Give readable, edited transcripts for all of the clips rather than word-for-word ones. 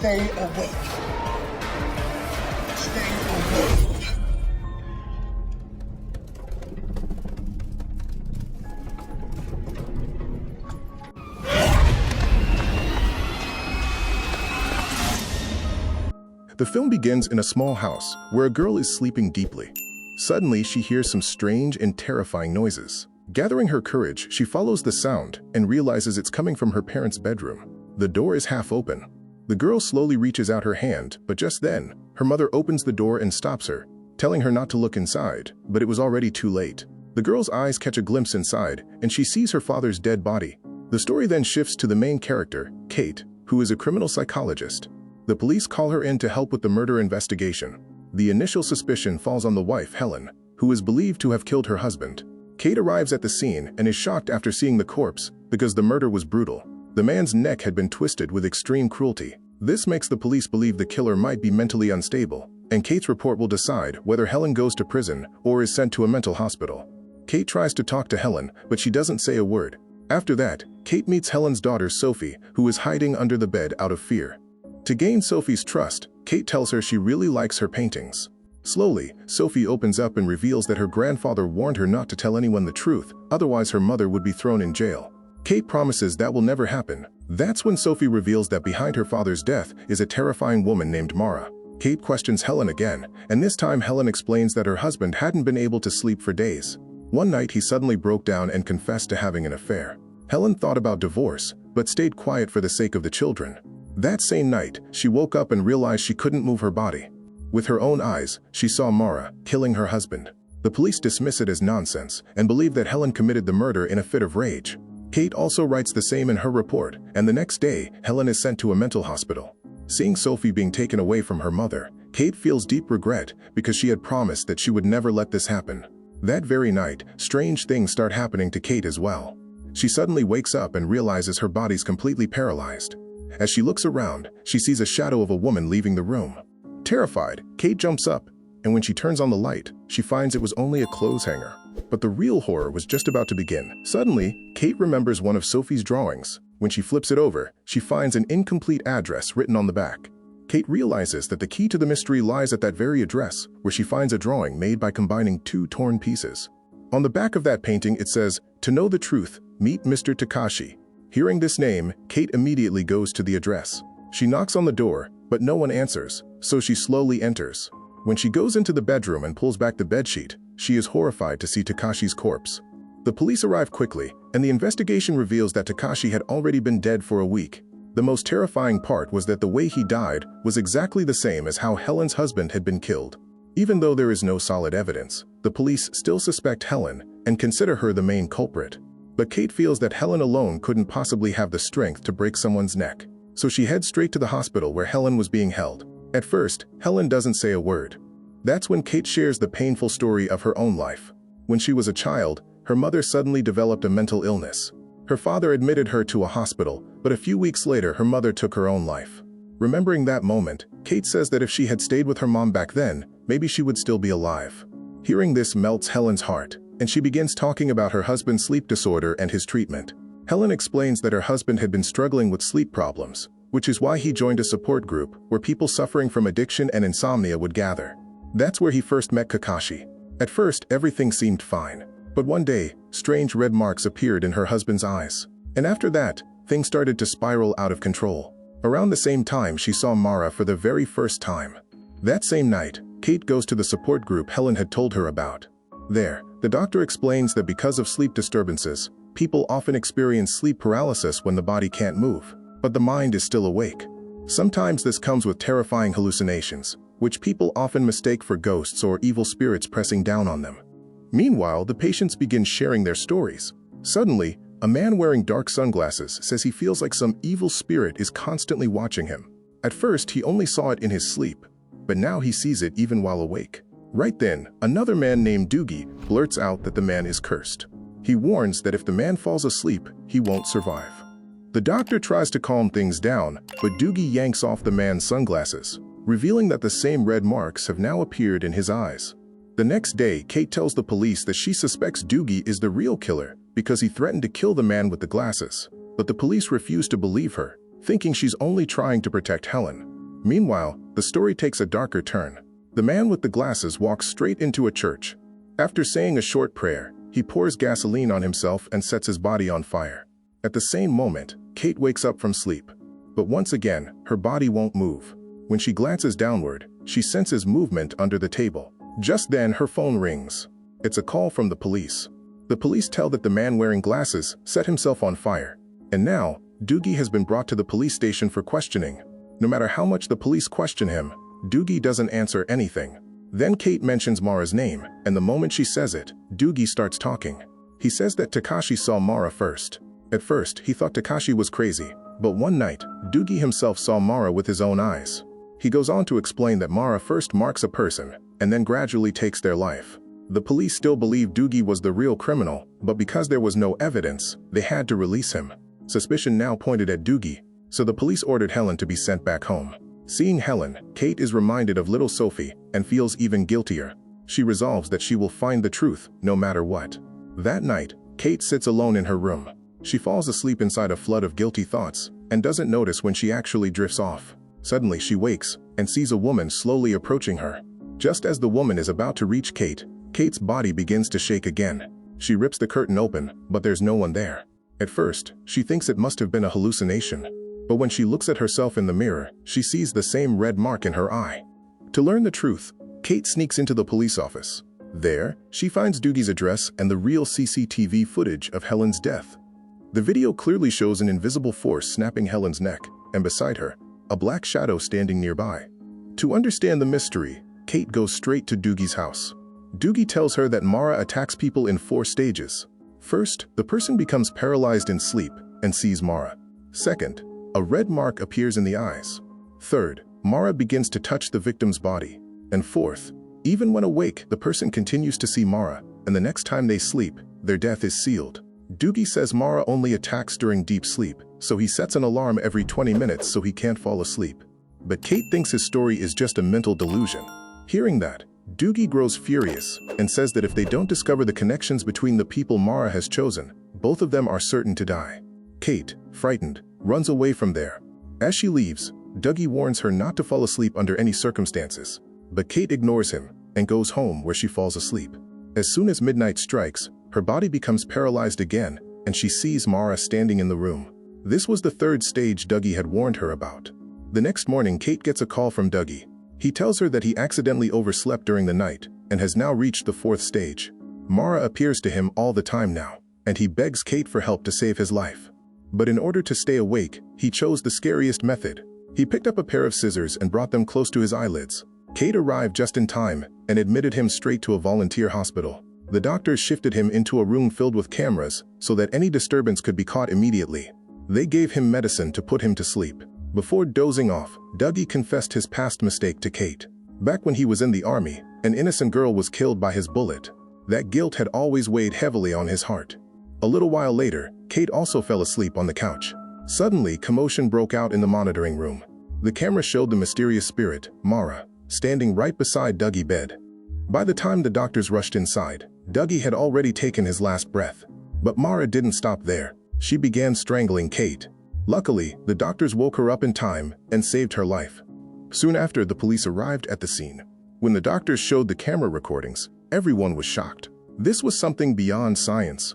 Stay awake. Stay awake. The film begins in a small house where a girl is sleeping deeply. Suddenly, she hears some strange and terrifying noises. Gathering her courage, she follows the sound and realizes it's coming from her parents' bedroom. The door is half open. The girl slowly reaches out her hand, but just then, her mother opens the door and stops her, telling her not to look inside, but it was already too late. The girl's eyes catch a glimpse inside, and she sees her father's dead body. The story then shifts to the main character, Kate, who is a criminal psychologist. The police call her in to help with the murder investigation. The initial suspicion falls on the wife, Helen, who is believed to have killed her husband. Kate arrives at the scene and is shocked after seeing the corpse because the murder was brutal. The man's neck had been twisted with extreme cruelty. This makes the police believe the killer might be mentally unstable, and Kate's report will decide whether Helen goes to prison or is sent to a mental hospital. Kate tries to talk to Helen, but she doesn't say a word. After that, Kate meets Helen's daughter, Sophie, who is hiding under the bed out of fear. To gain Sophie's trust, Kate tells her she really likes her paintings. Slowly, Sophie opens up and reveals that her grandfather warned her not to tell anyone the truth, otherwise her mother would be thrown in jail. Kate promises that will never happen. That's when Sophie reveals that behind her father's death is a terrifying woman named Mara. Kate questions Helen again, and this time Helen explains that her husband hadn't been able to sleep for days. One night he suddenly broke down and confessed to having an affair. Helen thought about divorce, but stayed quiet for the sake of the children. That same night, she woke up and realized she couldn't move her body. With her own eyes, she saw Mara killing her husband. The police dismiss it as nonsense and believe that Helen committed the murder in a fit of rage. Kate also writes the same in her report, and the next day, Helen is sent to a mental hospital. Seeing Sophie being taken away from her mother, Kate feels deep regret because she had promised that she would never let this happen. That very night, strange things start happening to Kate as well. She suddenly wakes up and realizes her body's completely paralyzed. As she looks around, she sees a shadow of a woman leaving the room. Terrified, Kate jumps up, and when she turns on the light, she finds it was only a clothes hanger. But the real horror was just about to begin. Suddenly, Kate remembers one of Sophie's drawings. When she flips it over, she finds an incomplete address written on the back. Kate realizes that the key to the mystery lies at that very address, where she finds a drawing made by combining two torn pieces. On the back of that painting, it says, "To know the truth, meet Mr. Takashi." Hearing this name, Kate immediately goes to the address. She knocks on the door, but no one answers, so she slowly enters. When she goes into the bedroom and pulls back the bedsheet, she is horrified to see Takashi's corpse. The police arrive quickly, and the investigation reveals that Takashi had already been dead for a week. The most terrifying part was that the way he died was exactly the same as how Helen's husband had been killed. Even though there is no solid evidence, the police still suspect Helen and consider her the main culprit. But Kate feels that Helen alone couldn't possibly have the strength to break someone's neck. So she heads straight to the hospital where Helen was being held. At first, Helen doesn't say a word. That's when Kate shares the painful story of her own life. When she was a child, her mother suddenly developed a mental illness. Her father admitted her to a hospital, but a few weeks later her mother took her own life. Remembering that moment, Kate says that if she had stayed with her mom back then, maybe she would still be alive. Hearing this melts Helen's heart, and she begins talking about her husband's sleep disorder and his treatment. Helen explains that her husband had been struggling with sleep problems, which is why he joined a support group where people suffering from addiction and insomnia would gather. That's where he first met Kakashi. At first, everything seemed fine. But one day, strange red marks appeared in her husband's eyes. And after that, things started to spiral out of control. Around the same time, she saw Mara for the very first time. That same night, Kate goes to the support group Helen had told her about. There, the doctor explains that because of sleep disturbances, people often experience sleep paralysis when the body can't move, but the mind is still awake. Sometimes this comes with terrifying hallucinations, which people often mistake for ghosts or evil spirits pressing down on them. Meanwhile, the patients begin sharing their stories. Suddenly, a man wearing dark sunglasses says he feels like some evil spirit is constantly watching him. At first, he only saw it in his sleep, but now he sees it even while awake. Right then, another man named Doogie blurts out that the man is cursed. He warns that if the man falls asleep, he won't survive. The doctor tries to calm things down, but Doogie yanks off the man's sunglasses, revealing that the same red marks have now appeared in his eyes. The next day, Kate tells the police that she suspects Doogie is the real killer because he threatened to kill the man with the glasses. But the police refuse to believe her, thinking she's only trying to protect Helen. Meanwhile, the story takes a darker turn. The man with the glasses walks straight into a church. After saying a short prayer, he pours gasoline on himself and sets his body on fire. At the same moment, Kate wakes up from sleep. But once again, her body won't move. When she glances downward, she senses movement under the table. Just then, her phone rings. It's a call from the police. The police tell that the man wearing glasses set himself on fire. And now, Doogie has been brought to the police station for questioning. No matter how much the police question him, Doogie doesn't answer anything. Then Kate mentions Mara's name, and the moment she says it, Doogie starts talking. He says that Takashi saw Mara first. At first, he thought Takashi was crazy, but one night, Doogie himself saw Mara with his own eyes. He goes on to explain that Mara first marks a person, and then gradually takes their life. The police still believe Doogie was the real criminal, but because there was no evidence, they had to release him. Suspicion now pointed at Doogie, so the police ordered Helen to be sent back home. Seeing Helen, Kate is reminded of little Sophie and feels even guiltier. She resolves that she will find the truth, no matter what. That night, Kate sits alone in her room. She falls asleep inside a flood of guilty thoughts and doesn't notice when she actually drifts off. Suddenly she wakes and sees a woman slowly approaching her. Just as the woman is about to reach Kate, Kate's body begins to shake again. She rips the curtain open, but there's no one there. At first, she thinks it must have been a hallucination. But when she looks at herself in the mirror, she sees the same red mark in her eye. To learn the truth, Kate sneaks into the police office. There, she finds Doogie's address and the real CCTV footage of Helen's death. The video clearly shows an invisible force snapping Helen's neck, and beside her, a black shadow standing nearby. To understand the mystery, Kate goes straight to Doogie's house. Doogie tells her that Mara attacks people in 4 stages. First, the person becomes paralyzed in sleep and sees Mara. Second, a red mark appears in the eyes. Third, Mara begins to touch the victim's body. And fourth, even when awake, the person continues to see Mara, and the next time they sleep, their death is sealed. Doogie says Mara only attacks during deep sleep, so he sets an alarm every 20 minutes so he can't fall asleep. But Kate thinks his story is just a mental delusion. Hearing that, Doogie grows furious and says that if they don't discover the connections between the people Mara has chosen, both of them are certain to die. Kate, frightened, runs away from there. As she leaves, Doogie warns her not to fall asleep under any circumstances. But Kate ignores him and goes home where she falls asleep. As soon as midnight strikes, her body becomes paralyzed again, and she sees Mara standing in the room. This was the 3rd stage Doogie had warned her about. The next morning, Kate gets a call from Doogie. He tells her that he accidentally overslept during the night and has now reached the 4th stage. Mara appears to him all the time now, and he begs Kate for help to save his life. But in order to stay awake, he chose the scariest method. He picked up a pair of scissors and brought them close to his eyelids. Kate arrived just in time and admitted him straight to a volunteer hospital. The doctors shifted him into a room filled with cameras so that any disturbance could be caught immediately. They gave him medicine to put him to sleep. Before dozing off, Doogie confessed his past mistake to Kate. Back when he was in the army, an innocent girl was killed by his bullet. That guilt had always weighed heavily on his heart. A little while later, Kate also fell asleep on the couch. Suddenly, commotion broke out in the monitoring room. The camera showed the mysterious spirit, Mara, standing right beside Doogie's bed. By the time the doctors rushed inside, Doogie had already taken his last breath. But Mara didn't stop there. She began strangling Kate. Luckily, the doctors woke her up in time and saved her life. Soon after, the police arrived at the scene. When the doctors showed the camera recordings, everyone was shocked. This was something beyond science.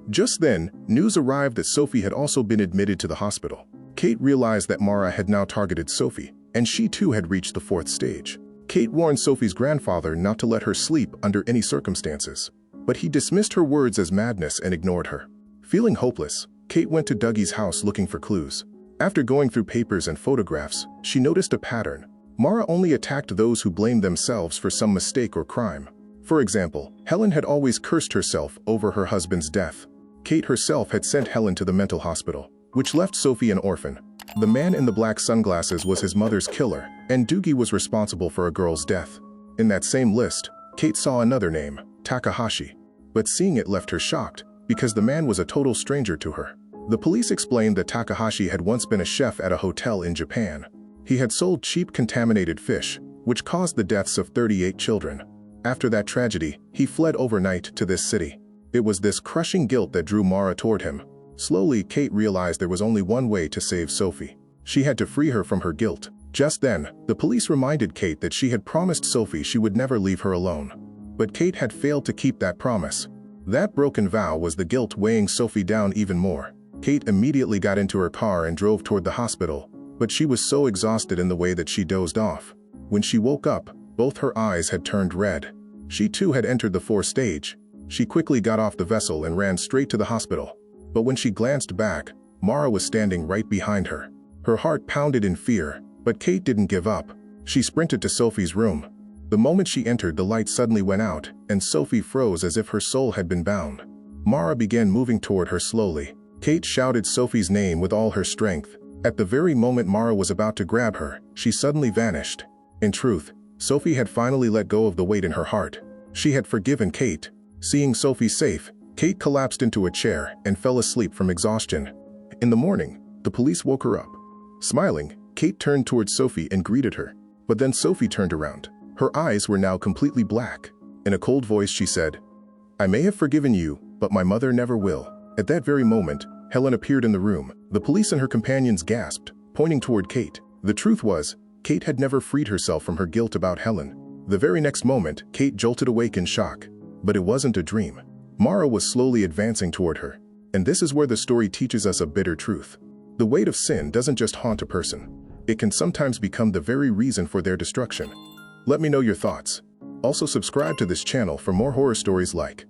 Just then, news arrived that Sophie had also been admitted to the hospital. Kate realized that Mara had now targeted Sophie, and she too had reached the 4th stage. Kate warned Sophie's grandfather not to let her sleep under any circumstances, but he dismissed her words as madness and ignored her. Feeling hopeless, Kate went to Doogie's house looking for clues. After going through papers and photographs, she noticed a pattern. Mara only attacked those who blamed themselves for some mistake or crime. For example, Helen had always cursed herself over her husband's death. Kate herself had sent Helen to the mental hospital, which left Sophie an orphan. The man in the black sunglasses was his mother's killer, and Doogie was responsible for a girl's death. In that same list, Kate saw another name, Takahashi. But seeing it left her shocked, because the man was a total stranger to her. The police explained that Takahashi had once been a chef at a hotel in Japan. He had sold cheap contaminated fish, which caused the deaths of 38 children. After that tragedy, he fled overnight to this city. It was this crushing guilt that drew Mara toward him. Slowly, Kate realized there was only one way to save Sophie. She had to free her from her guilt. Just then, the police reminded Kate that she had promised Sophie she would never leave her alone. But Kate had failed to keep that promise. That broken vow was the guilt weighing Sophie down even more. Kate immediately got into her car and drove toward the hospital, but she was so exhausted in the way that she dozed off. When she woke up, both her eyes had turned red. She too had entered the fourth stage. She quickly got off the vessel and ran straight to the hospital. But when she glanced back, Mara was standing right behind her. Her heart pounded in fear, but Kate didn't give up. She sprinted to Sophie's room. The moment she entered, the light suddenly went out, and Sophie froze as if her soul had been bound. Mara began moving toward her slowly. Kate shouted Sophie's name with all her strength. At the very moment Mara was about to grab her, she suddenly vanished. In truth, Sophie had finally let go of the weight in her heart. She had forgiven Kate. Seeing Sophie safe, Kate collapsed into a chair and fell asleep from exhaustion. In the morning, the police woke her up. Smiling, Kate turned towards Sophie and greeted her. But then Sophie turned around. Her eyes were now completely black. In a cold voice she said, "I may have forgiven you, but my mother never will." At that very moment, Helen appeared in the room. The police and her companions gasped, pointing toward Kate. The truth was, Kate had never freed herself from her guilt about Helen. The very next moment, Kate jolted awake in shock. But it wasn't a dream. Mara was slowly advancing toward her. And this is where the story teaches us a bitter truth. The weight of sin doesn't just haunt a person. It can sometimes become the very reason for their destruction. Let me know your thoughts. Also subscribe to this channel for more horror stories like